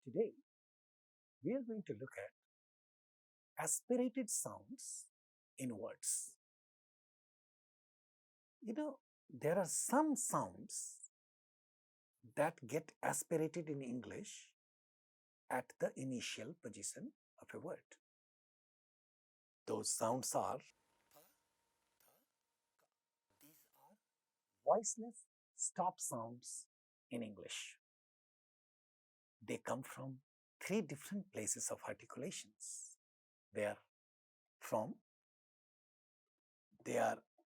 Today, we are going to look at aspirated sounds in words. There are some sounds that get aspirated in English at the initial position of a word. Those sounds are voiceless stop sounds in English. They come from three different places of articulations.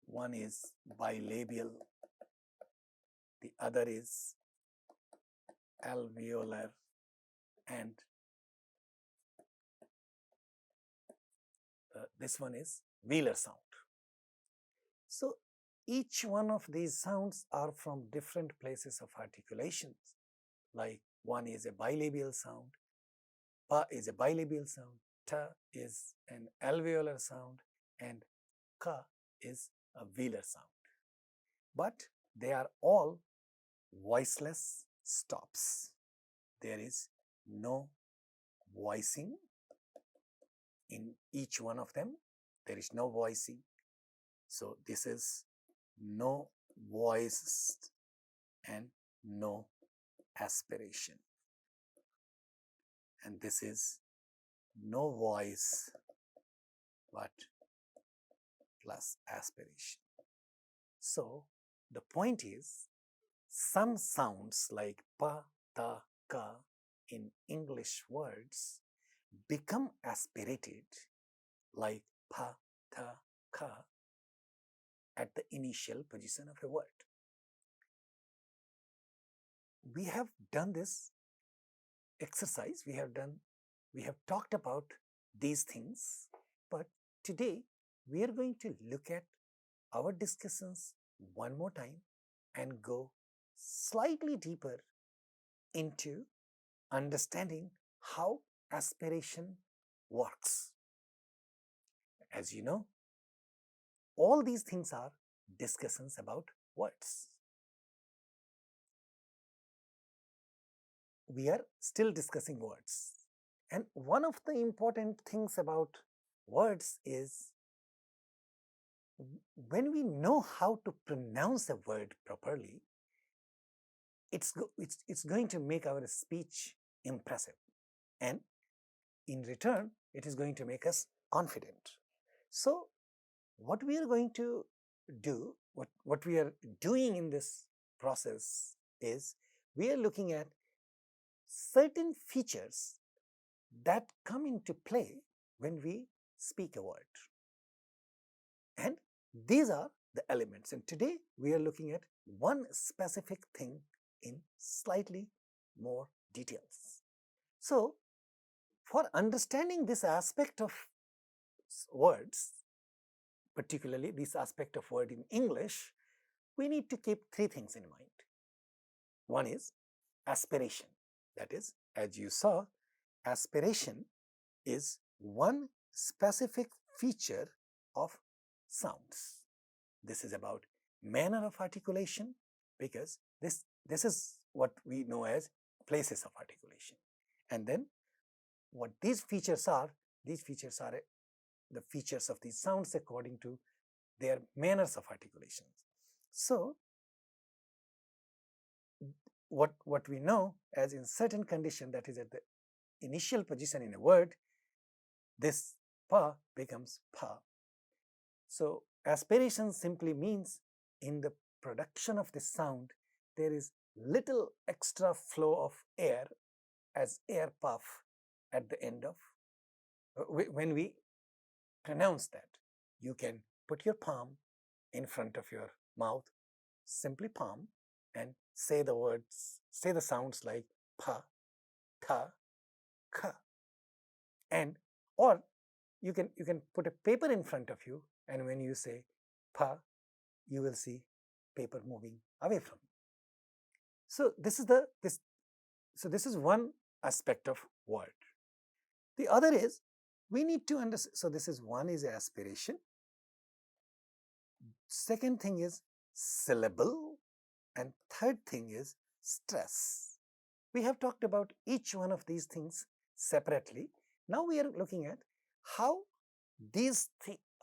One is bilabial, the other is alveolar, and this one is velar sound. So each one of these sounds are from different places of articulations. Like one is a bilabial sound, pa is a bilabial sound, ta is an alveolar sound, and ka is a velar sound. But they are all voiceless stops. There is no voicing in each one of them. There is no voicing. So this is no voice and no aspiration. And this is no voice but plus aspiration. So the point is, some sounds like pa, ta, ka in English words become aspirated like pa, ta, ka at the initial position of a word. We have done this exercise, we have talked about these things, but today we are going to look at our discussions one more time and go slightly deeper into understanding how aspiration works. As you know, all these things are discussions about words. We are still discussing words. And one of the important things about words is when we know how to pronounce a word properly, it's going to make our speech impressive. And in return, it is going to make us confident. So what we are going to do, what we are doing in this process is we are looking at certain features that come into play when we speak a word. And these are the elements. And today we are looking at one specific thing in slightly more details. So for understanding this aspect of words, particularly this aspect of word in English, we need to keep three things in mind. One is aspiration. That is, as you saw, aspiration is one specific feature of sounds. This is about manner of articulation, because this is what we know as places of articulation. And then what these features are the features of these sounds according to their manners of articulation. So what we know as in certain condition, that is at the initial position in a word, this pa becomes pa. So aspiration simply means in the production of this sound, there is little extra flow of air as air puff at the end of, when we pronounce that. You can put your palm in front of your mouth, simply palm, and say the words, say the sounds like pa, ta, ka. And or you can put a paper in front of you, and when you say pa, you will see paper moving away from you. So this is one aspect of word. The other is we need to understand. So this is one is aspiration. Second thing is syllable, and third thing is stress. We have talked about each one of these things separately. Now we are looking at how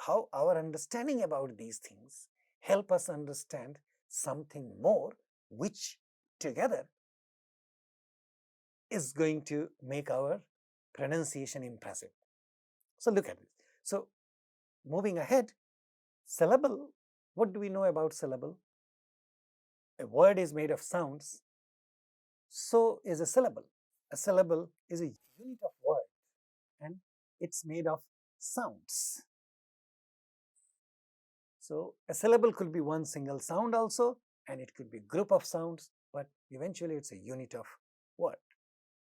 how our understanding about these things help us understand something more, which together is going to make our pronunciation impressive. So look at this. So moving ahead, syllable. What do we know about syllable? A word is made of sounds. So is a syllable. A syllable is a unit of word and it's made of sounds. So a syllable could be one single sound also, and it could be a group of sounds, but eventually it's a unit of word.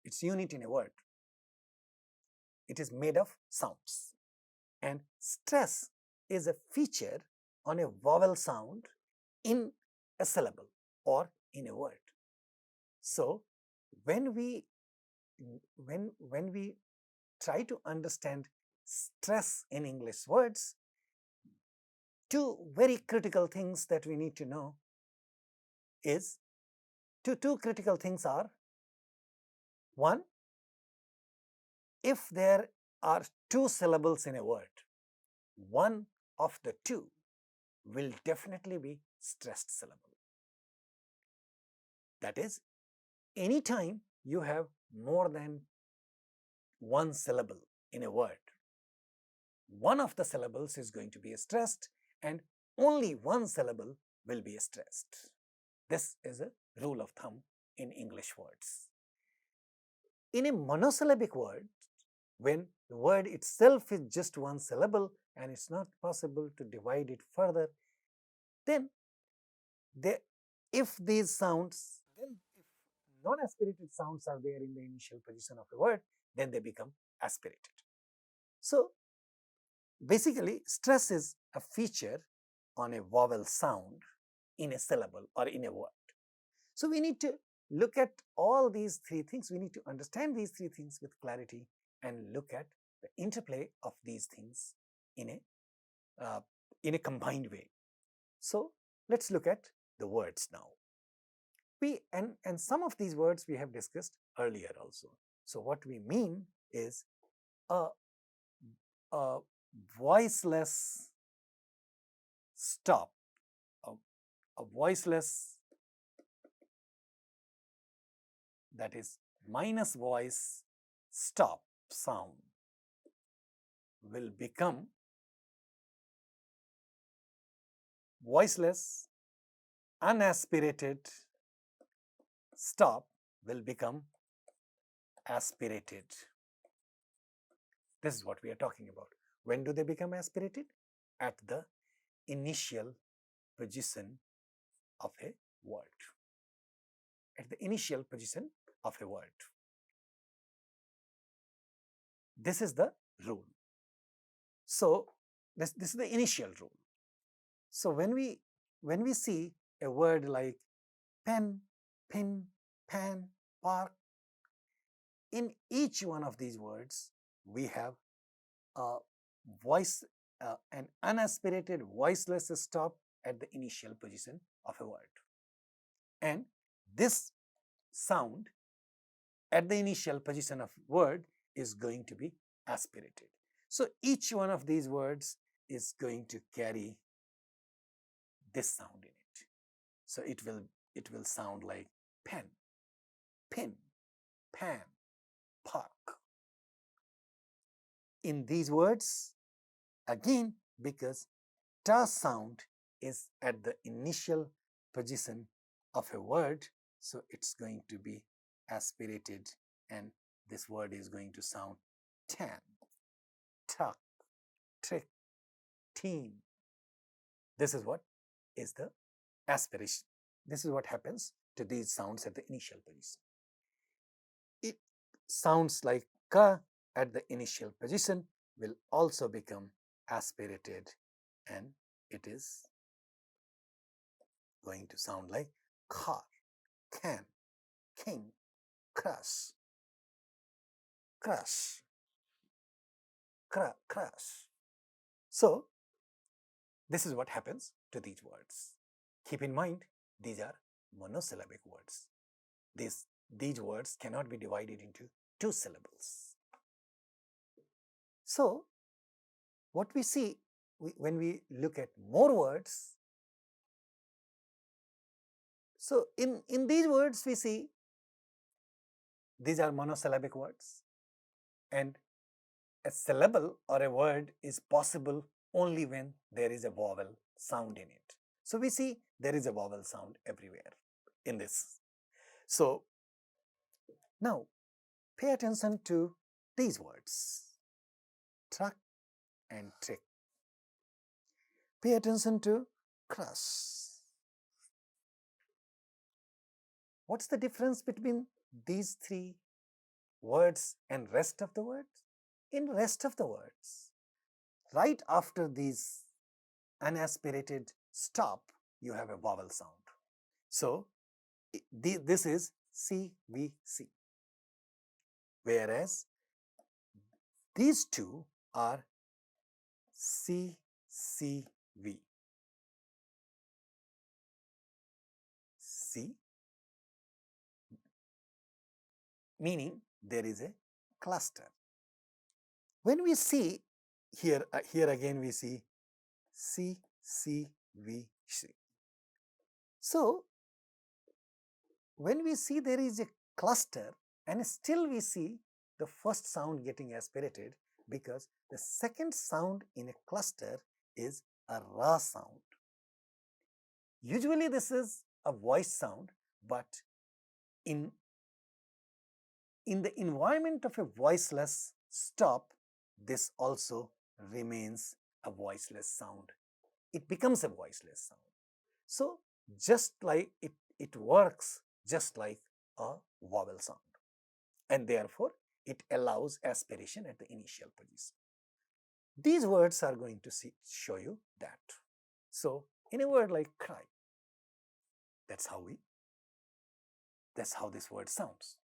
It's unit in a word. It is made of sounds. And stress is a feature on a vowel sound in a syllable or in a word. So when we try to understand stress in English words, two very critical things that we need to know is two critical things are: one, if there are two syllables in a word, one of the two will definitely be stressed syllable. That is, anytime you have more than one syllable in a word, one of the syllables is going to be stressed and only one syllable will be stressed. This is a rule of thumb in English words. In a monosyllabic word, when the word itself is just one syllable and it's not possible to divide it further, then if these sounds, then if non-aspirated sounds are there in the initial position of a word, then they become aspirated. So basically, stress is a feature on a vowel sound in a syllable or in a word. So we need to look at all these three things. We need to understand these three things with clarity and look at the interplay of these things in a combined way. So let's look at the words now. And some of these words we have discussed earlier also. So what we mean is a voiceless stop, a voiceless, that is minus voice stop sound, will become voiceless unaspirated stop will become aspirated. This is what we are talking about. When do they become aspirated? At the initial position of a word. At the initial position of a word. This is the rule. So this is the initial rule. So when we see a word like pen, pin, pan, park, in each one of these words we have a voice, an unaspirated voiceless stop at the initial position of a word. And this sound at the initial position of word is going to be aspirated. So each one of these words is going to carry this sound in it. So it will sound like pen, pin, pan, park. In these words, again, because ta sound is at the initial position of a word, so it's going to be aspirated and this word is going to sound tan, tuck, trick, teen. This is what is the aspiration. This is what happens to these sounds at the initial position. It sounds like ka at the initial position will also become aspirated and it is going to sound like car, can, king, crush, crush, crush. So this is what happens to these words. Keep in mind, these are monosyllabic words. These these words cannot be divided into 2 syllables. So, what we see when we look at more words, so in these words we see these are monosyllabic words, and a syllable or a word is possible only when there is a vowel sound in it. So, we see there is a vowel sound everywhere in this. So, now pay attention to these words, truck and trick. Pay attention to crush. What's the difference between these 3 words and rest of the words? In rest of the words, right after these unaspirated stop, you have a vowel sound. So, this is CVC, whereas these 2 are CCV. C, meaning there is a cluster. When we see here again we see CCVC. So, when we see there is a cluster and still we see the first sound getting aspirated, because the second sound in a cluster is a ra sound. Usually this is a voice sound, but in the environment of a voiceless stop, this also remains a voiceless sound. It becomes a voiceless sound. So, just like it works just like a vowel sound, and therefore, it allows aspiration at the initial position. These words are going to show you that. So, in a word like cry, that's how this word sounds.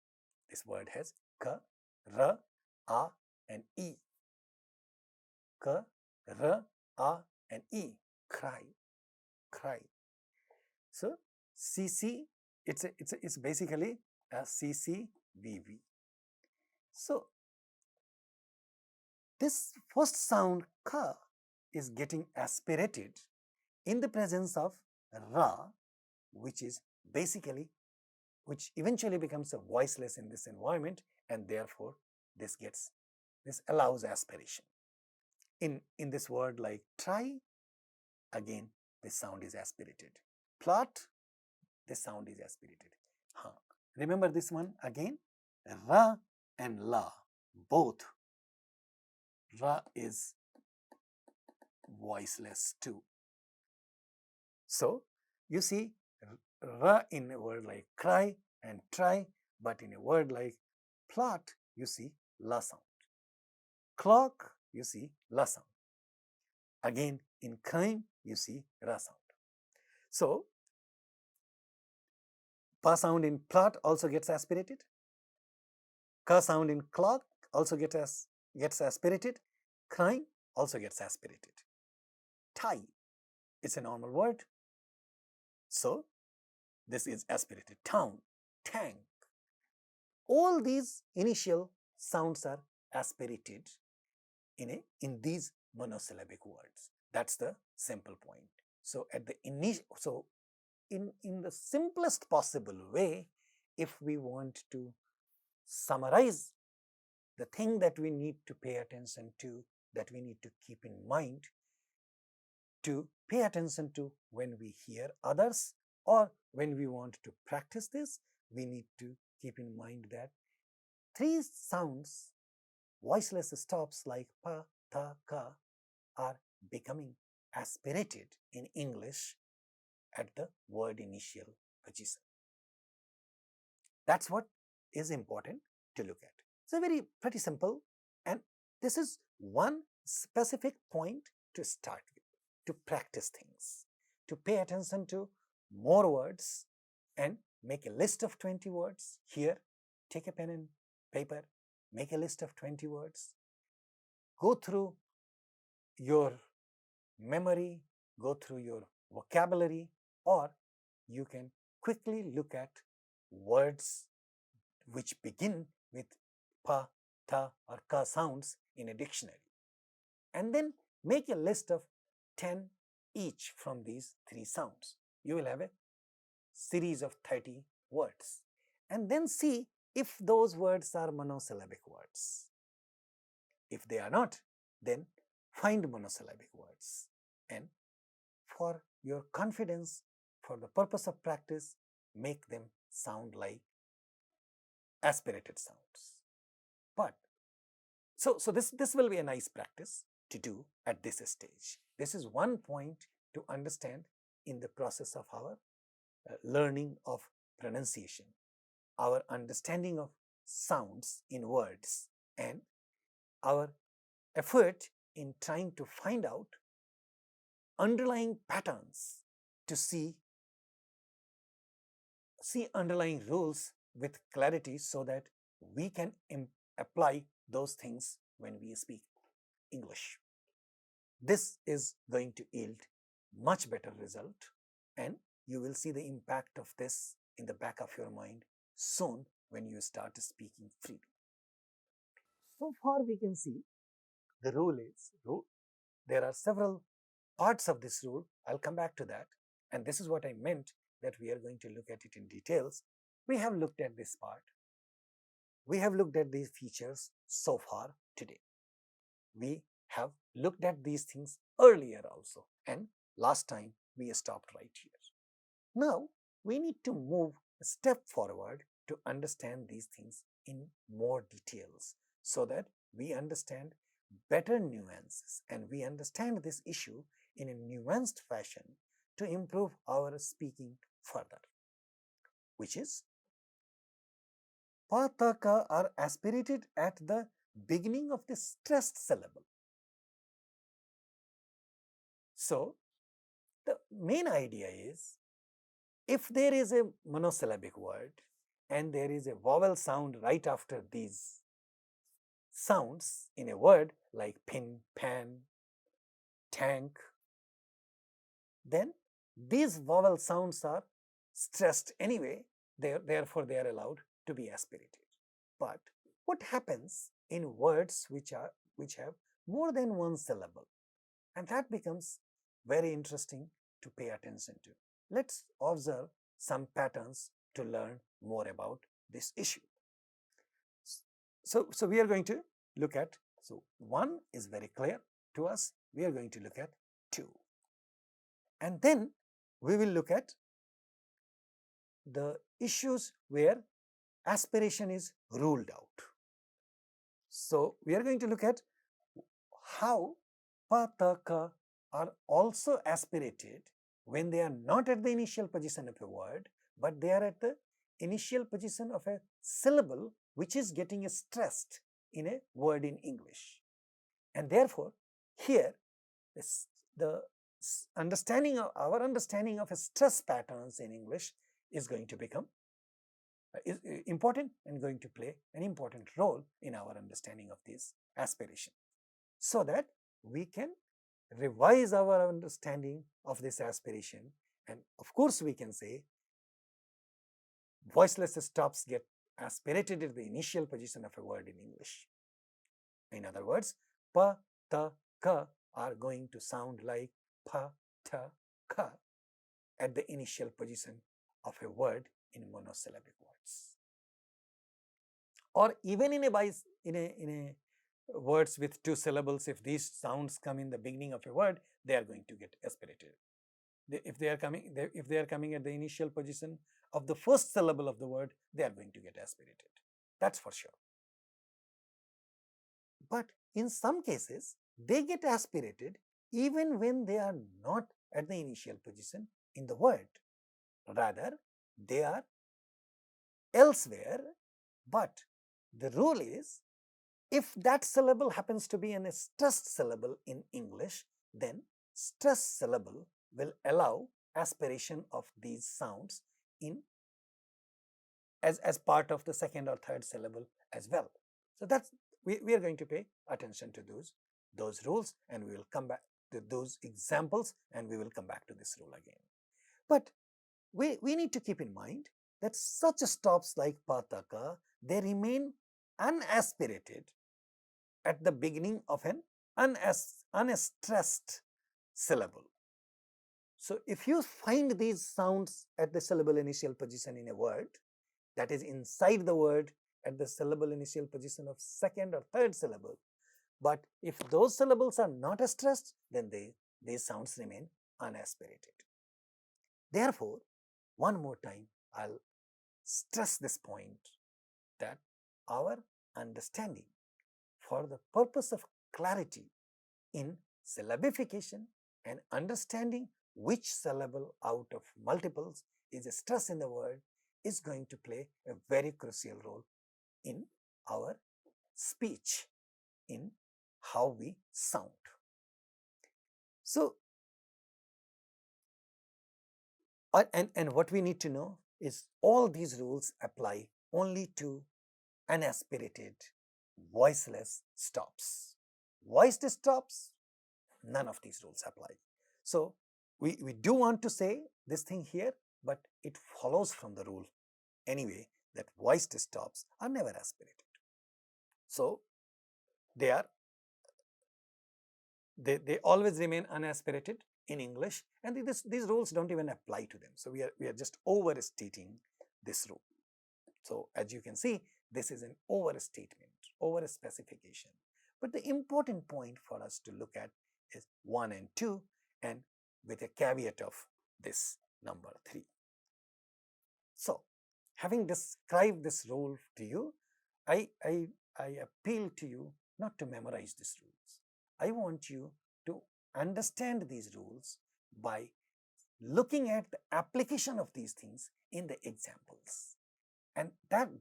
This word has k, r, a and e. K, r, a and e. Cry, cry. So, CC, it's basically a CCVV. So, this first sound ka is getting aspirated in the presence of ra, which eventually becomes a voiceless in this environment, and therefore this allows aspiration. In this word like try, again this sound is aspirated. Plot, this sound is aspirated. Remember this one again, ra and la, both. Ra is voiceless too. So, you see ra in a word like cry and try, but in a word like plot, you see la sound. Clock, you see la sound. Again, in crime, you see ra sound. So, pa sound in plot also gets aspirated. Ka sound in clock also gets aspirated. Crime also gets aspirated. Tie, it's a normal word. So, this is aspirated. Town, tank. All these initial sounds are aspirated in these monosyllabic words. That's the simple point. So, at the in the simplest possible way, if we want to summarize the thing that we need to pay attention to, that we need to keep in mind, to pay attention to when we hear others or when we want to practice this, we need to keep in mind that 3 sounds, voiceless stops like pa, ta, ka, are becoming aspirated in English at the word initial position. That's what is important to look at. It's pretty simple, and this is one specific point to start with, to practice things, to pay attention to more words and make a list of 20 words. Here, take a pen and paper, make a list of 20 words, go through your memory, go through your vocabulary, or you can quickly look at words which begin with pa, tha or ka sounds in a dictionary. And then make a list of 10 each from these 3 sounds. You will have a series of 30 words. And then see if those words are monosyllabic words. If they are not, then find monosyllabic words. And for your confidence, for the purpose of practice, make them sound like aspirated sounds. But so this will be a nice practice to do at this stage. This is one point to understand in the process of our learning of pronunciation, our understanding of sounds in words, and our effort in trying to find out underlying patterns to see underlying rules with clarity so that we can apply those things when we speak English. This is going to yield much better result, and you will see the impact of this in the back of your mind soon when you start speaking freely. So far we can see the rule is, there are several parts of this rule. I'll come back to that, and this is what I meant that we are going to look at it in details. We have looked at this part. We have looked at these features so far today. We have looked at these things earlier also, and last time we stopped right here. Now we need to move a step forward to understand these things in more details so that we understand better nuances and we understand this issue in a nuanced fashion to improve our speaking further, which is pa, ta, ka are aspirated at the beginning of the stressed syllable. So the main idea is, if there is a monosyllabic word and there is a vowel sound right after these sounds in a word like pin, pan, tank, then these vowel sounds are stressed anyway, therefore they are allowed to be aspirated. But what happens in words which have more than one syllable? And that becomes very interesting to pay attention to. Let's observe some patterns to learn more about this issue. So we are going to look at, so 1 is very clear to us, we are going to look at 2. And then we will look at the issues where aspiration is ruled out. So we are going to look at how pa, ta, ka are also aspirated when they are not at the initial position of a word, but they are at the initial position of a syllable which is getting stressed in a word in English. And therefore, here the understanding of our understanding of stress patterns in English is going to become important and going to play an important role in our understanding of this aspiration, so that we can revise our understanding of this aspiration. And of course, we can say voiceless stops get aspirated at the initial position of a word in English. In other words, pa, ta, ka are going to sound like pa, ta, ka at the initial position of a word in monosyllabic words. Or even in a words with 2 syllables, if these sounds come in the beginning of a word, they are going to get aspirated. If they are coming at the initial position of the first syllable of the word, they are going to get aspirated. That's for sure. But in some cases, they get aspirated even when they are not at the initial position in the word. Rather, they are elsewhere, but the rule is, if that syllable happens to be a stressed syllable in English, then stressed syllable will allow aspiration of these sounds in as part of the second or third syllable as well. So that's we are going to pay attention to those rules, and we will come back to those examples, and we will come back to this rule again. But we need to keep in mind that such stops like pa, ta, ka, they remain unaspirated at the beginning of an unstressed syllable. So, if you find these sounds at the syllable initial position in a word, that is inside the word at the syllable initial position of second or third syllable, but if those syllables are not stressed, then these sounds remain unaspirated. Therefore, one more time I will stress this point that our understanding for the purpose of clarity in syllabification and understanding which syllable out of multiples is stressed in the word is going to play a very crucial role in our speech, in how we sound. So, and what we need to know is all these rules apply only to unaspirated, voiceless stops. Voiced stops, none of these rules apply. So, we do want to say this thing here, but it follows from the rule anyway that voiced stops are never aspirated. So, they always remain unaspirated in English, and these rules don't even apply to them. So, we are just overstating this rule. So, as you can see, this is an overstatement, overspecification. But the important point for us to look at is 1 and 2, and with a caveat of this number 3. So, having described this rule to you, I appeal to you not to memorize these rules. I want you to understand these rules by looking at the application of these things in the examples. And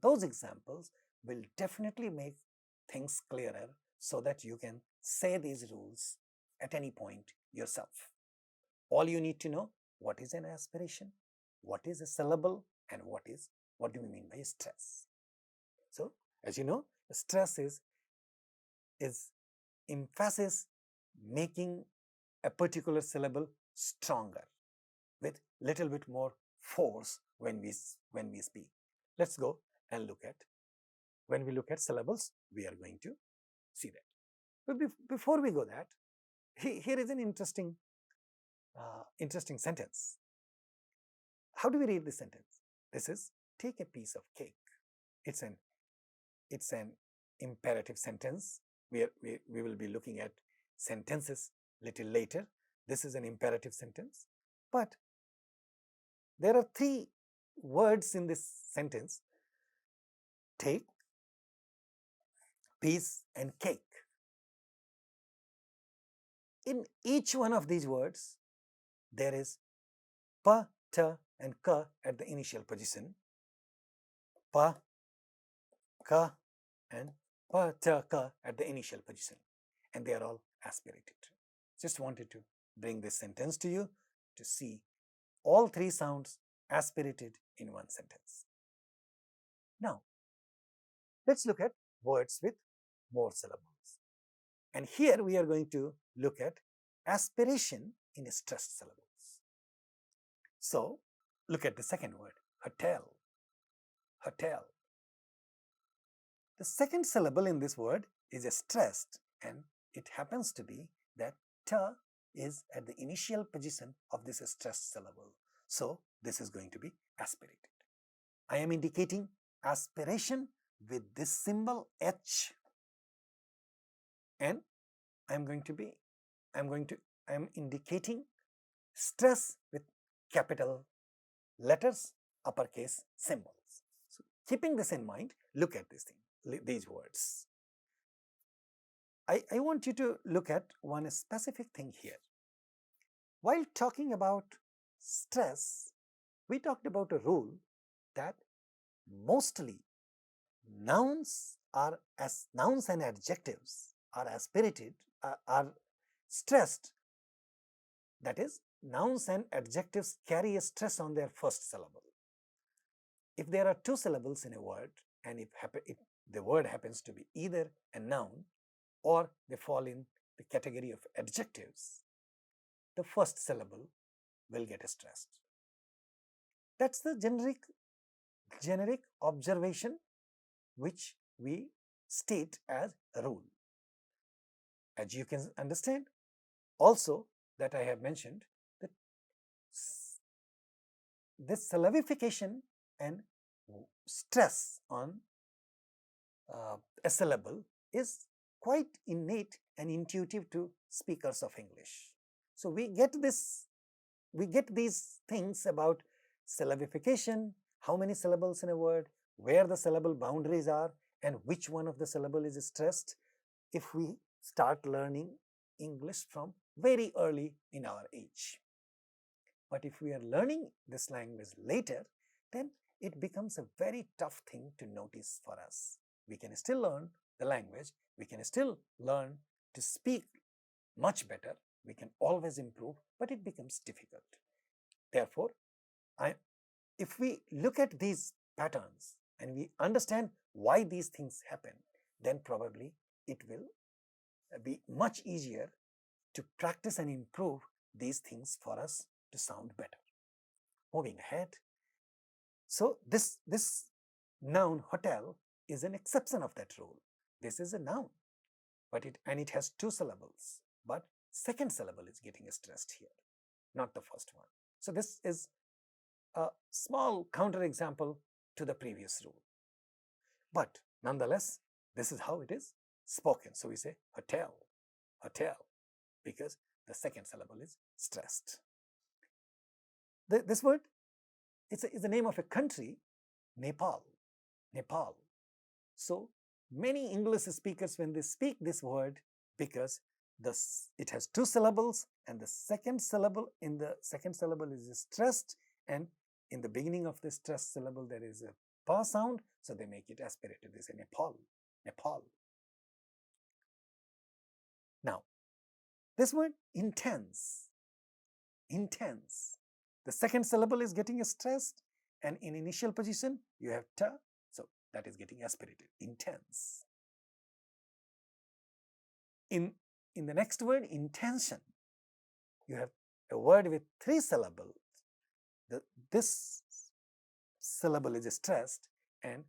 those examples will definitely make things clearer so that you can say these rules at any point yourself. All you need to know, what is an aspiration, what is a syllable, and what do we mean by stress. So, as you know, stress is emphasis making a particular syllable stronger with little bit more force when we speak. Let's go and look at, when we look at syllables, we are going to see that. But before we go that, here is an interesting sentence. How do we read this sentence? This is, take a piece of cake. It's an imperative sentence. We will be looking at sentences little later. This is an imperative sentence, but there are 3 words in this sentence: take, piece, and cake. In each one of these words, there is pa, ta, and ka at the initial position. Pa, ka, and pa, ta, ka at the initial position, and they are all aspirated. Just wanted to bring this sentence to you to see all 3 sounds aspirated in one sentence. Now, let's look at words with more syllables. And here we are going to look at aspiration in stressed syllables. So, look at the second word, hotel. Hotel. The second syllable in this word is stressed, and it happens to be that ta is at the initial position of this stressed syllable. So, this is going to be aspirated. I am indicating aspiration with this symbol H, and I am indicating stress with capital letters, uppercase symbols. So, keeping this in mind, look at this thing, these words. I want you to look at one specific thing here. While talking about stress, we talked about a rule that mostly nouns and adjectives are aspirated, are stressed. That is, nouns and adjectives carry a stress on their first syllable. If there are 2 syllables in a word, and if the word happens to be either a noun or they fall in the category of adjectives, the first syllable will get stressed. That's the generic observation which we state as a rule. As you can understand, also that I have mentioned that this syllabification and stress on a syllable is quite innate and intuitive to speakers of English. So we get these things about syllabification, how many syllables in a word, where the syllable boundaries are, and which one of the syllable is stressed if we start learning English from very early in our age. But if we are learning this language later, then it becomes a very tough thing to notice for us. We can still learn the language, we can still learn to speak much better, we can always improve, but it becomes difficult. Therefore, if we look at these patterns and we understand why these things happen, then probably it will be much easier to practice and improve these things for us to sound better. Moving ahead. So this noun hotel is an exception of that rule. This is a noun, but it has 2 syllables, but second syllable is getting stressed here, not the first one. So this is a small counterexample to the previous rule. But nonetheless, this is how it is spoken. So we say hotel, hotel, because the second syllable is stressed. This word is the name of a country, Nepal. Nepal. So many English speakers, when they speak this word, because it has 2 syllables and the second syllable is stressed, and in the beginning of the stressed syllable there is a pa sound, so they make it aspirated. They say Nepal, Nepal. Now, this word intense, intense. The second syllable is getting stressed, and in initial position you have ta, so that is getting aspirated, intense. In the next word, intention, you have a word with 3 syllables. This syllable is stressed and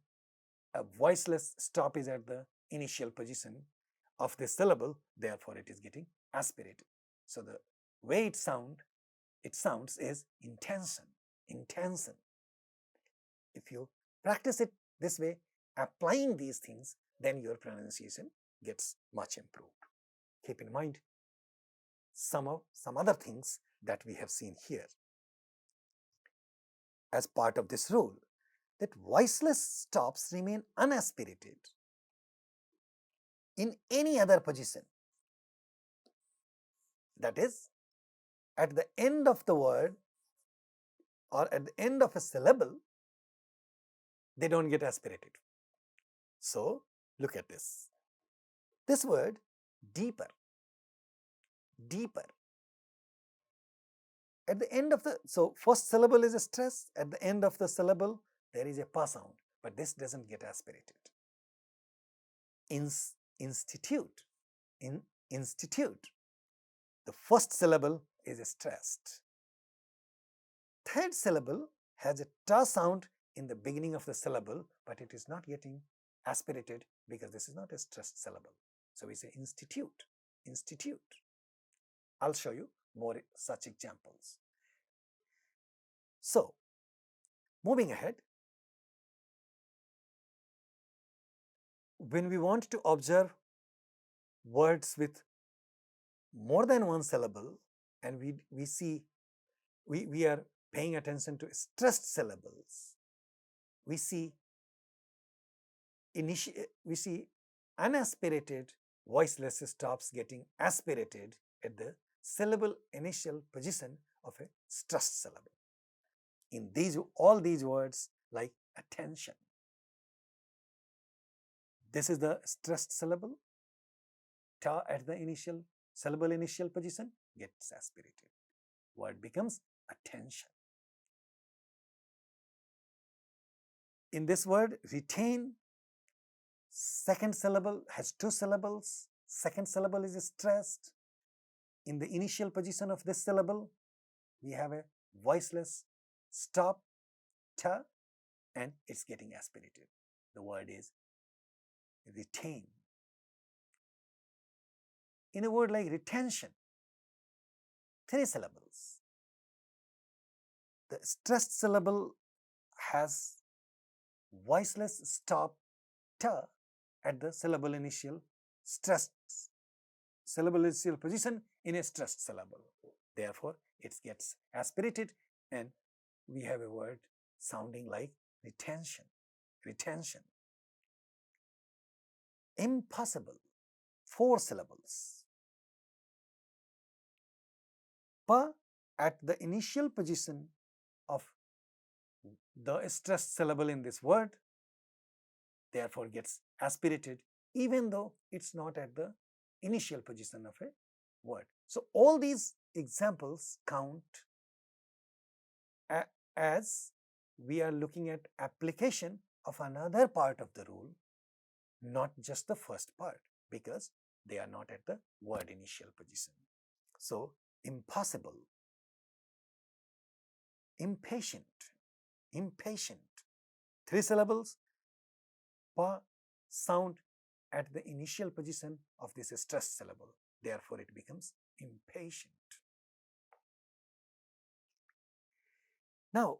a voiceless stop is at the initial position of this syllable, therefore it is getting aspirated. So the way it sounds is intention, intention. If you practice it this way, applying these things, then your pronunciation gets much improved. Keep in mind some other things that we have seen here as part of this rule, that voiceless stops remain unaspirated in any other position. That is, at the end of the word or at the end of a syllable, they don't get aspirated. So look at this. This word, deeper, deeper. At the end of so first syllable is a stress, at the end of the syllable there is a pa sound, but this doesn't get aspirated. Institute, the first syllable is stressed. Third syllable has a ta sound in the beginning of the syllable, but it is not getting aspirated because this is not a stressed syllable. So we say institute, institute. I'll show you more such examples. So, moving ahead, when we want to observe words with more than 1 syllable and we are paying attention to stressed syllables, we see unaspirated voiceless stops getting aspirated at the syllable initial position of a stressed syllable. In all these words like attention, this is the stressed syllable, ta at the syllable initial position gets aspirated. Word becomes attention. In this word, retain, second syllable has 2 syllables, second syllable is stressed. In the initial position of this syllable, we have a voiceless stop, ta, and it's getting aspirated. The word is retain. In a word like retention, 3 syllables. The stressed syllable has voiceless stop ta at the syllable initial stressed syllable initial position in a stressed syllable. Therefore, it gets aspirated and we have a word sounding like retention. Retention. Impossible, 4 syllables. Pa at the initial position of the stressed syllable in this word, therefore gets aspirated even though it's not at the initial position of a word. So, all these examples count as we are looking at application of another part of the rule, not just the first part, because they are not at the word initial position. So, impossible, impatient, impatient, 3 syllables, pa sound at the initial position of this stressed syllable. Therefore, it becomes impatient. Now,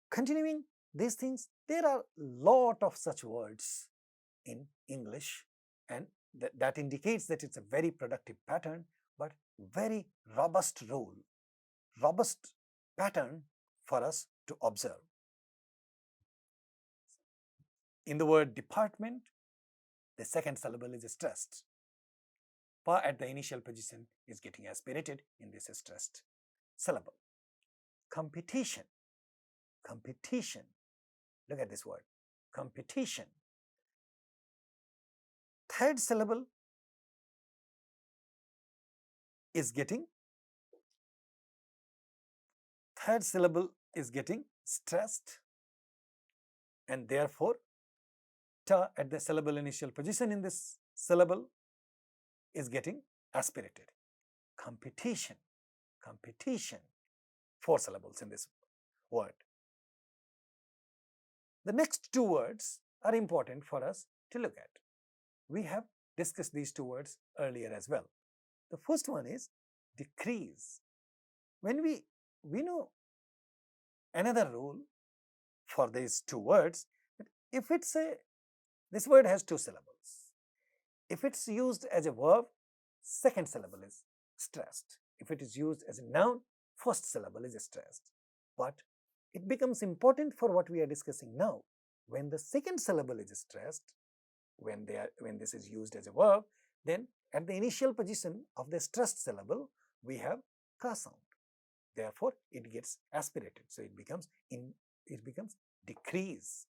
continuing these things, there are lot of such words in English, and that indicates that it's a very productive pattern, but very robust rule, robust pattern for us to observe. In the word department, the second syllable is stressed. Pa at the initial position is getting aspirated in this stressed syllable. Competition, competition, look at this word, competition. Third syllable is getting, stressed, and therefore ta at the syllable initial position in this syllable is getting aspirated. Competition, competition, 4 syllables in this word. The next 2 words are important for us to look at. We have discussed these 2 words earlier as well. The first one is decrease. When we know another rule for these 2 words, that if it's this word has 2 syllables. If it's used as a verb, second syllable is stressed. If it is used as a noun, first syllable is stressed. But it becomes important for what we are discussing now. When the second syllable is stressed, when this is used as a verb, then at the initial position of the stressed syllable, we have ka sound. Therefore, it gets aspirated. So, it becomes decrease.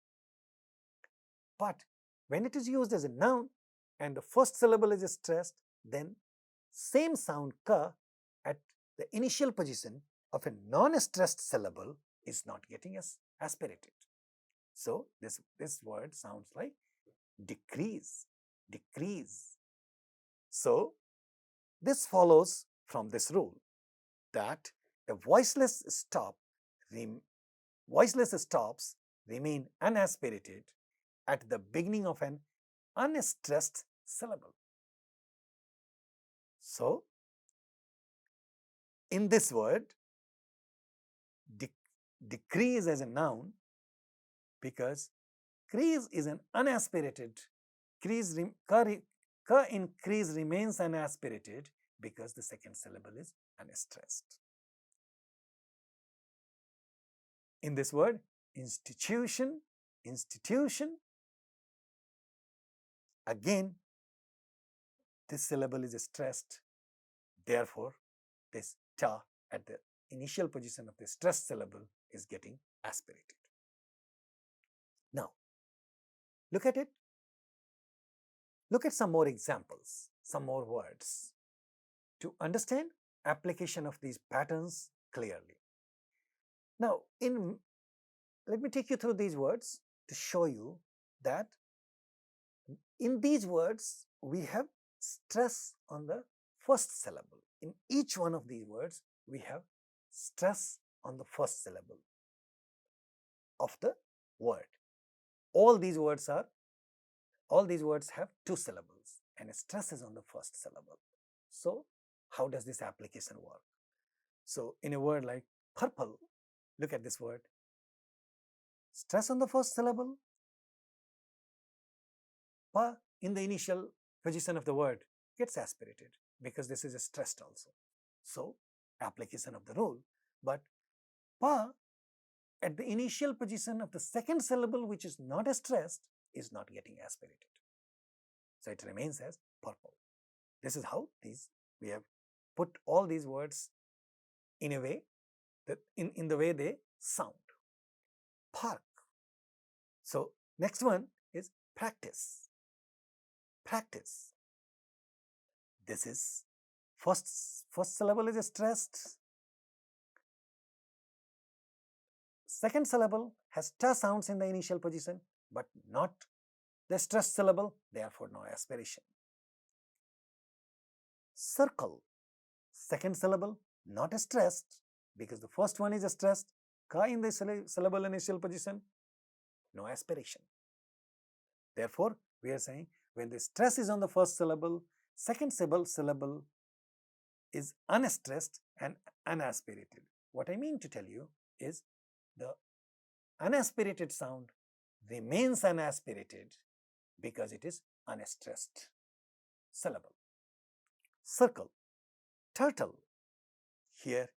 But when it is used as a noun and the first syllable is stressed, then same sound ka at the initial position of a non-stressed syllable is not getting aspirated. So, this word sounds like decrease, decrease. So, this follows from this rule that a voiceless stops remain unaspirated at the beginning of an unstressed syllable. So, in this word, decrease as a noun, because crease is an unaspirated, ka in crease remains unaspirated because the second syllable is unstressed. In this word, institution, again, this syllable is stressed. Therefore, this ta at the initial position of the stressed syllable is getting aspirated. Now, look at it. Look at some more examples, some more words to understand application of these patterns clearly. Now, let me take you through these words to show you that in these words, we have stress on the first syllable. In each one of these words, we have stress on the first syllable of the word. All these words are all these words have two syllables and stress is on the first syllable. So how does this application work? So in a word like purple, look at this word. Stress on the first syllable, pa in the initial position of the word gets aspirated because this is stressed also. So application of the rule, but pa at the initial position of the second syllable which is not stressed is not getting aspirated. So it remains as purple. This is how we have put all these words in a way that in the way they sound. Park. So next one is practice. Practice. This is first syllable is stressed. Second syllable has ta sounds in the initial position, but not the stressed syllable, therefore no aspiration. Circle. Second syllable not stressed because the first one is stressed. Ka in the syllable initial position, no aspiration. Therefore, we are saying when the stress is on the first syllable, second syllable is unstressed and unaspirated. What I mean to tell you is the unaspirated sound remains unaspirated because it is unstressed syllable. Circle. Turtle. Here,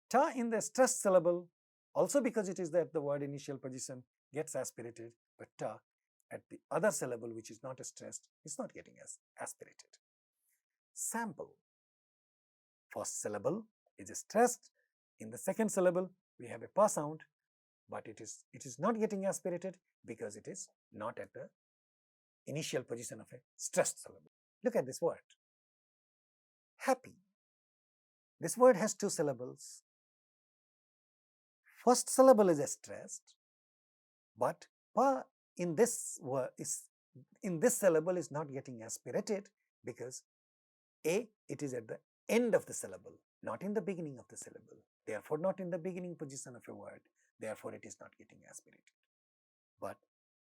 ta in the stressed syllable, also because it is at the word initial position, gets aspirated, but ta at the other syllable which is not stressed is not getting aspirated. Sample. First syllable is stressed. In the second syllable, we have a pa sound, but it is not getting aspirated because it is not at the initial position of a stressed syllable. Look at this word. Happy. This word has two syllables. First syllable is stressed, but pa in this word this syllable is not getting aspirated because it is at the end of the syllable, not in the beginning of the syllable. Therefore, not in the beginning position of a word. Therefore, it is not getting aspirated. But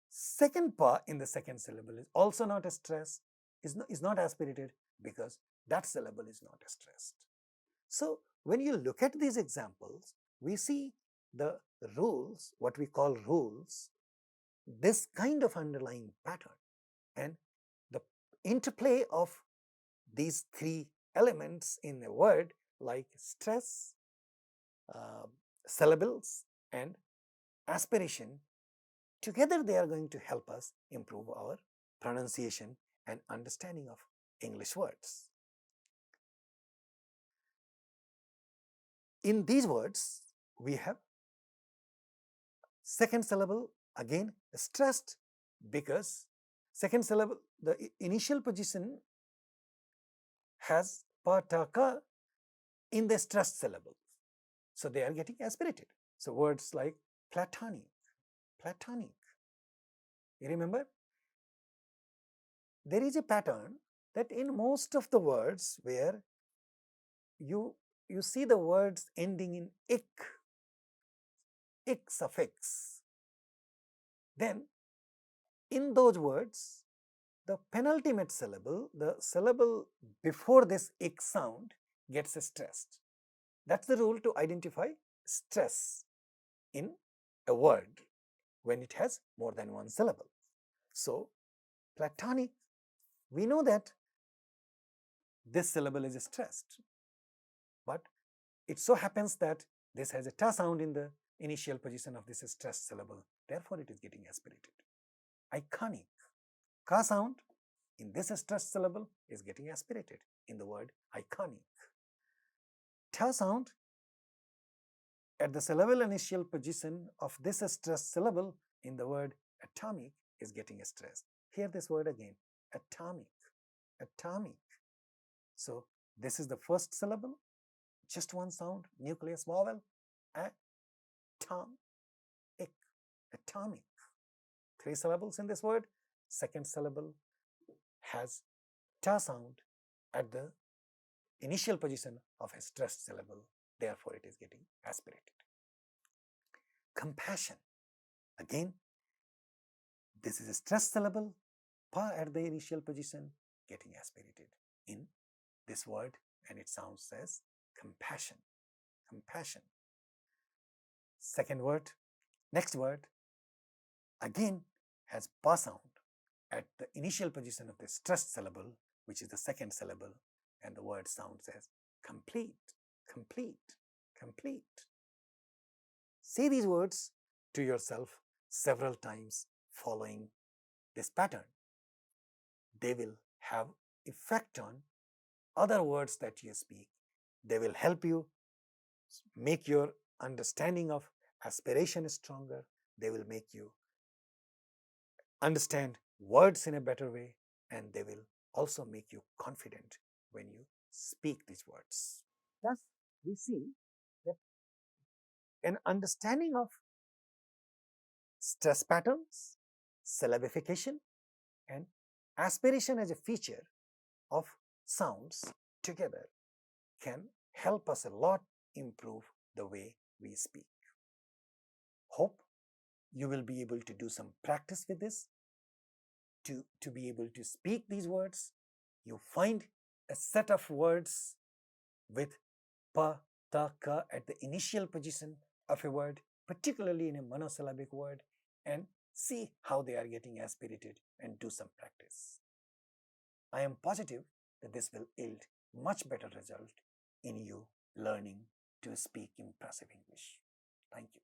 second pa in the second syllable is also not stressed, is not aspirated because that syllable is not stressed. So when you look at these examples, we see the rules, what we call rules, this kind of underlying pattern, and the interplay of these three elements in a word like stress, syllables and aspiration, together they are going to help us improve our pronunciation and understanding of English words. In these words, we have second syllable again stressed because second syllable, the initial position has pa ta ka in the stressed syllable. So they are getting aspirated. So words like platonic, platonic. You remember? There is a pattern that in most of the words where you see the words ending in ik suffix, then in those words, the penultimate syllable, the syllable before this ik sound gets stressed. That's the rule to identify stress in a word when it has more than one syllable. So, platonic, we know that this syllable is stressed, but it so happens that this has a ta sound in the initial position of this stressed syllable. Therefore, it is getting aspirated. Iconic, ka sound in this stressed syllable is getting aspirated in the word iconic. Ta sound at the syllable initial position of this stressed syllable in the word atomic is getting stressed. Here this word again, atomic, atomic. So this is the first syllable, just one sound, nucleus vowel, atomic. Three syllables in this word. Second syllable has ta sound at the initial position of a stressed syllable. Therefore, it is getting aspirated. Compassion. Again, this is a stressed syllable. pa at the initial position getting aspirated in this word, and it sounds as compassion. Compassion. Second word, next word, again has pa sound at the initial position of the stressed syllable, which is the second syllable, and the word sounds as complete, complete, complete. Say these words to yourself several times following this pattern. They will have effect on other words that you speak. They will help you make your understanding of aspiration stronger. They will make you understand words in a better way, and they will also make you confident when you speak these words. Thus, we see that an understanding of stress patterns, syllabification, and aspiration as a feature of sounds together can help us a lot improve the way we speak. Hope you will be able to do some practice with this to be able to speak these words. You find a set of words with pa, ta, ka at the initial position of a word, particularly in a monosyllabic word, and see how they are getting aspirated and do some practice. I am positive that this will yield much better result in you learning to speak impressive English. Thank you.